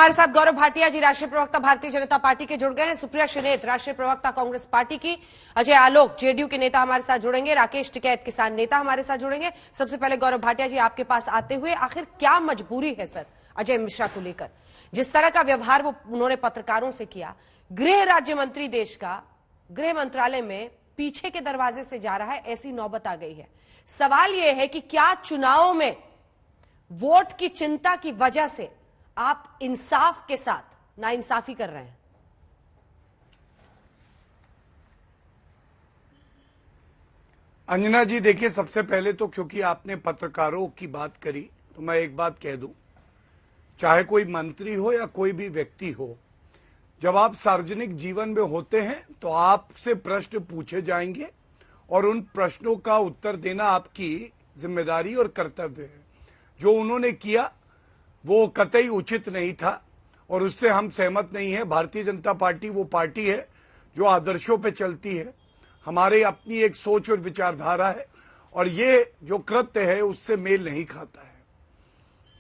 हमारे साथ गौरव भाटिया जी, राष्ट्रीय प्रवक्ता भारतीय जनता पार्टी के जुड़ गए हैं। सुप्रिया श्रीनेत, राष्ट्रीय प्रवक्ता कांग्रेस पार्टी की। अजय आलोक, जेडीयू के नेता हमारे साथ जुड़ेंगे। राकेश टिकैत, किसान नेता हमारे साथ जुड़ेंगे। सबसे पहले गौरव भाटिया जी, आपके पास आते हुए, आखिर क्या मजबूरी है सर अजय मिश्रा को लेकर? जिस तरह का व्यवहार वो उन्होंने पत्रकारों से किया, गृह राज्य मंत्री देश का गृह मंत्रालय में पीछे के दरवाजे से जा रहा है, ऐसी नौबत आ गई है। सवाल यह है कि क्या चुनाव में वोट की चिंता की वजह से आप इंसाफ के साथ नाइंसाफी कर रहे हैं? अंजना जी, देखिए, सबसे पहले तो क्योंकि आपने पत्रकारों की बात करी तो मैं एक बात कह दूं, चाहे कोई मंत्री हो या कोई भी व्यक्ति हो, जब आप सार्वजनिक जीवन में होते हैं तो आपसे प्रश्न पूछे जाएंगे और उन प्रश्नों का उत्तर देना आपकी जिम्मेदारी और कर्तव्य है। जो उन्होंने किया वो कतई उचित नहीं था और उससे हम सहमत नहीं है। भारतीय जनता पार्टी वो पार्टी है जो आदर्शों पे चलती है, हमारे अपनी एक सोच और विचारधारा है और ये जो कृत्य है उससे मेल नहीं खाता है।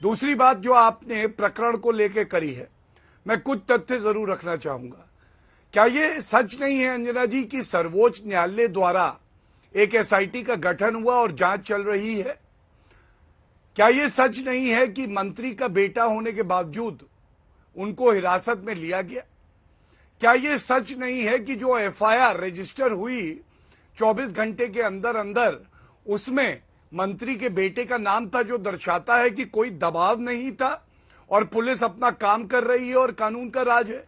दूसरी बात जो आपने प्रकरण को लेकर करी है, मैं कुछ तथ्य जरूर रखना चाहूंगा। क्या ये सच नहीं है अंजना जी कि सर्वोच्च न्यायालय द्वारा एक एसआईटी का गठन हुआ और जांच चल रही है? क्या ये सच नहीं है कि मंत्री का बेटा होने के बावजूद उनको हिरासत में लिया गया? क्या ये सच नहीं है कि जो एफआईआर रजिस्टर हुई 24 घंटे के अंदर अंदर उसमें मंत्री के बेटे का नाम था, जो दर्शाता है कि कोई दबाव नहीं था और पुलिस अपना काम कर रही है और कानून का राज है?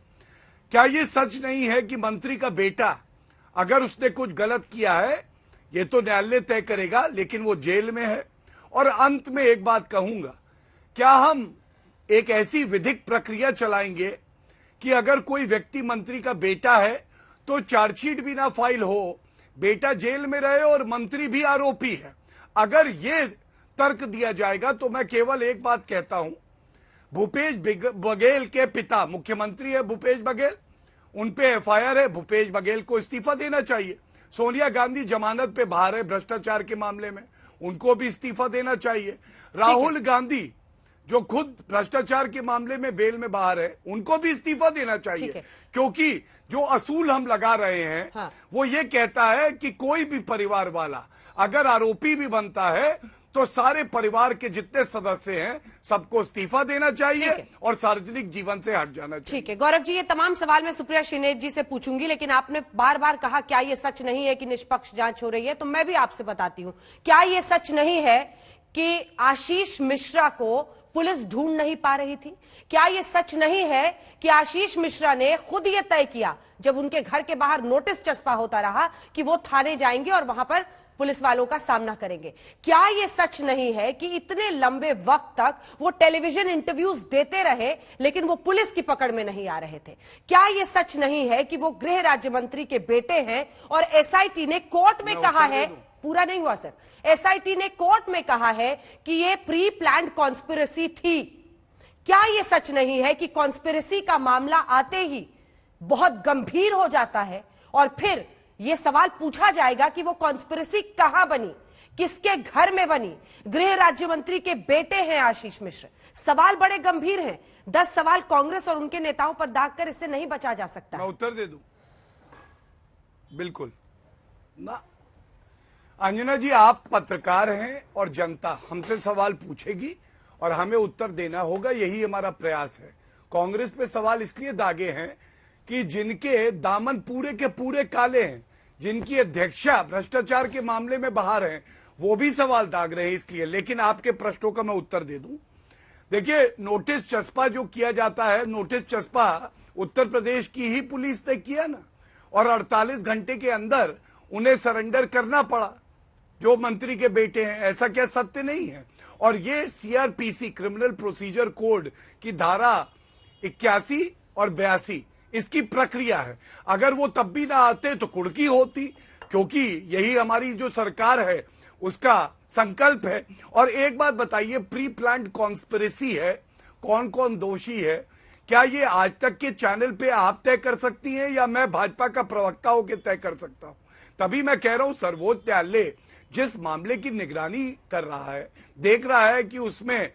क्या ये सच नहीं है कि मंत्री का बेटा अगर उसने कुछ गलत किया है, ये तो न्यायालय तय करेगा, लेकिन वो जेल में है? और अंत में एक बात कहूंगा, क्या हम एक ऐसी विधिक प्रक्रिया चलाएंगे कि अगर कोई व्यक्ति मंत्री का बेटा है तो चार्जशीट भी ना फाइल हो, बेटा जेल में रहे और मंत्री भी आरोपी है? अगर ये तर्क दिया जाएगा तो मैं केवल एक बात कहता हूं, भूपेश बघेल के पिता मुख्यमंत्री है, भूपेश बघेल, उन पे एफआईआर है, भूपेश बघेल को इस्तीफा देना चाहिए। सोनिया गांधी जमानत पे बाहर है भ्रष्टाचार के मामले में, उनको भी इस्तीफा देना चाहिए। राहुल गांधी जो खुद भ्रष्टाचार के मामले में बेल में बाहर है, उनको भी इस्तीफा देना चाहिए, क्योंकि जो असूल हम लगा रहे हैं हाँ। वो ये कहता है कि कोई भी परिवार वाला अगर आरोपी भी बनता है तो सारे परिवार के जितने सदस्य हैं सबको इस्तीफा देना चाहिए और सार्वजनिक जीवन से हट जाना चाहिए। ठीक है गौरव जी, ये तमाम सवाल मैं सुप्रिया श्रीनेत जी से पूछूंगी, लेकिन आपने बार बार कहा क्या ये सच नहीं है कि निष्पक्ष जांच हो रही है, तो मैं भी आपसे बताती हूं, क्या ये सच नहीं है कि आशीष मिश्रा को पुलिस ढूंढ नहीं पा रही थी? क्या ये सच नहीं है कि आशीष मिश्रा ने खुद ये तय किया, जब उनके घर के बाहर नोटिस चस्पा होता रहा, कि वो थाने जाएंगे और वहां पर पुलिस वालों का सामना करेंगे? क्या ये सच नहीं है कि इतने लंबे वक्त तक वो टेलीविजन इंटरव्यूज देते रहे लेकिन वो पुलिस की पकड़ में नहीं आ रहे थे? क्या ये सच नहीं है कि वो गृह राज्य मंत्री के बेटे हैं और एसआईटी ने कोर्ट में कहा है, पूरा नहीं हुआ सर, एसआईटी ने कोर्ट में कहा है कि ये प्री प्लान्ड कॉन्स्पिरेसी थी? क्या ये सच नहीं है कि कॉन्स्पिरेसी का मामला आते ही बहुत गंभीर हो जाता है और फिर यह सवाल पूछा जाएगा कि वो कॉन्स्पिरेसी कहां बनी, किसके घर में बनी? गृह राज्य मंत्री के बेटे हैं आशीष मिश्र। सवाल बड़े गंभीर हैं। 10 सवाल कांग्रेस और उनके नेताओं पर दागकर इससे नहीं बचा जा सकता। मैं उत्तर दे दूं? बिल्कुल ना अंजना जी, आप पत्रकार हैं और जनता हमसे सवाल पूछेगी और हमें उत्तर देना होगा, यही हमारा प्रयास है। कांग्रेस पे सवाल इसलिए दागे हैं कि जिनके दामन पूरे के पूरे काले हैं, जिनकी अध्यक्षा भ्रष्टाचार के मामले में बाहर है, वो भी सवाल दाग रहे हैं इसलिए। लेकिन आपके प्रश्नों का मैं उत्तर दे दूं। देखिए, नोटिस चस्पा जो किया जाता है, नोटिस चस्पा उत्तर प्रदेश की ही पुलिस ने किया ना, और 48 घंटे के अंदर उन्हें सरेंडर करना पड़ा जो मंत्री के बेटे हैं। ऐसा क्या सत्य नहीं है? और ये सीआरपीसी क्रिमिनल प्रोसीजर कोड की धारा 81 और 82 इसकी प्रक्रिया है। अगर वो तब भी ना आते तो कुड़की होती, क्योंकि यही हमारी जो सरकार है उसका संकल्प है। और एक बात बताइए, प्री प्लान्ड कॉन्स्पिरेसी है, कौन कौन दोषी है, क्या ये आज तक के चैनल पे आप तय कर सकती हैं या मैं भाजपा का प्रवक्ता होकर तय कर सकता हूं? तभी मैं कह रहा हूं, सर्वोच्च न्यायालय जिस मामले की निगरानी कर रहा है, देख रहा है कि उसमें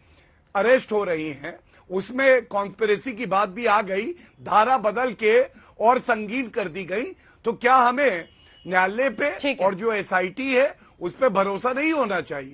अरेस्ट हो रही हैं उसमें कॉन्स्पिरेसी की बात भी आ गई, धारा बदल के और संगीन कर दी गई, तो क्या हमें न्यायालय पे ठीक है। और जो एसआईटी है उस पे भरोसा नहीं होना चाहिए?